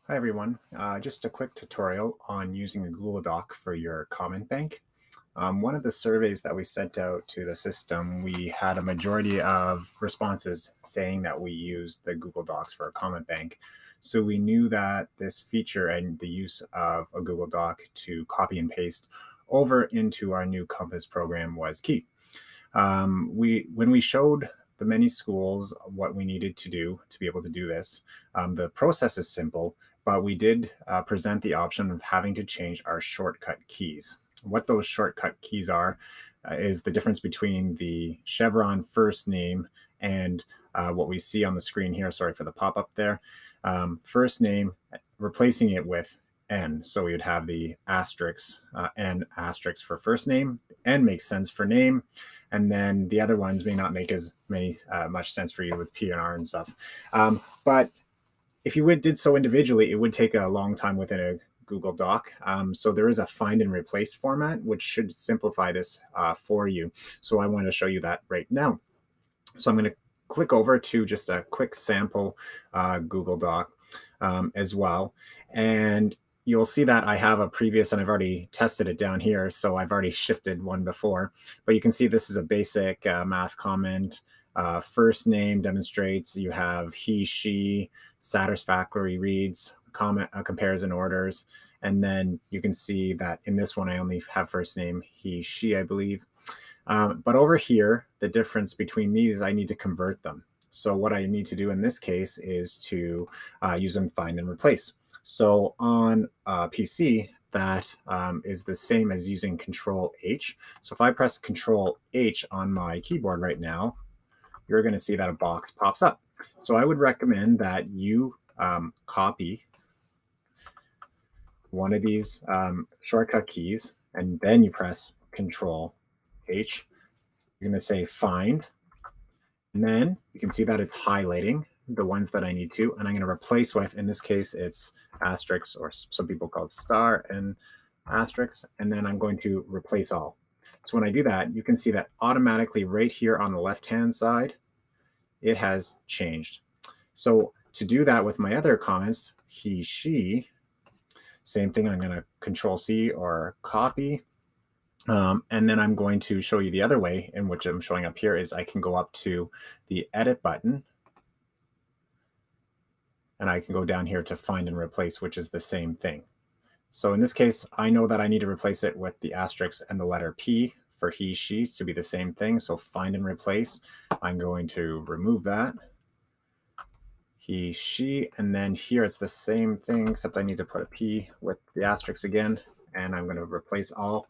Hi everyone, just a quick tutorial on using a Google Doc for your comment bank. One of the surveys that we sent out to the system, we had a majority of responses saying that we used the Google Docs for a comment bank. So we knew that this feature and the use of a Google Doc to copy and paste over into our new Compass program was key. When we showed the many schools what we needed to do to be able to do this, the process is simple, but we did present the option of having to change our shortcut keys. What those shortcut keys are is the difference between the chevron first name and what we see on the screen here. Sorry for the pop-up there. First name, replacing it with N. So we would have the asterisk, N asterisk for first name. N makes sense for name. And then the other ones may not make as much sense for you with P and R and stuff. But if you did so individually, it would take a long time within a Google Doc. So there is a find and replace format, which should simplify this for you. So I want to show you that right now. So I'm going to click over to just a quick sample Google Doc as well. And you'll see that I have a previous, and I've already tested it down here. So I've already shifted one before, but you can see this is a basic math comment. First name demonstrates you have he, she, satisfactory reads, comment compares and orders. And then you can see that in this one, I only have first name, he, she, I believe. But over here, the difference between these, I need to convert them. So what I need to do in this case is to use them find and replace. So on PC, that is the same as using Control H. So if I press Control H on my keyboard right now, you're going to see that a box pops up. So I would recommend that you copy one of these shortcut keys, and then you press Control H. You're going to say find, and then you can see that it's highlighting the ones that I need to, and I'm going to replace with, in this case, it's asterisk, or some people call it star and asterisk, and then I'm going to replace all. So when I do that, you can see that automatically right here on the left-hand side, it has changed. So to do that with my other comments, he, she, same thing, I'm going to Control C or copy. And then I'm going to show you the other way in which I'm showing up here is I can go up to the edit button, and I can go down here to find and replace, which is the same thing. So in this case, I know that I need to replace it with the asterisk and the letter P for he, she to be the same thing. So find and replace, I'm going to remove that. He, she, and then here it's the same thing, except I need to put a P with the asterisk again, and I'm going to replace all.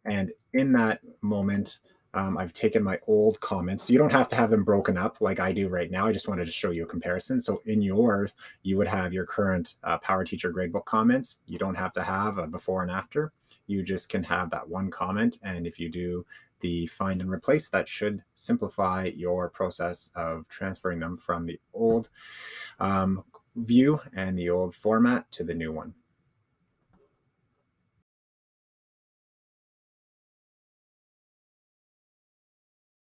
And in that moment, I've taken my old comments. You don't have to have them broken up like I do right now. I just wanted to show you a comparison. So in yours, you would have your current Power Teacher gradebook comments. You don't have to have a before and after. You just can have that one comment. And if you do the find and replace, that should simplify your process of transferring them from the old view and the old format to the new one.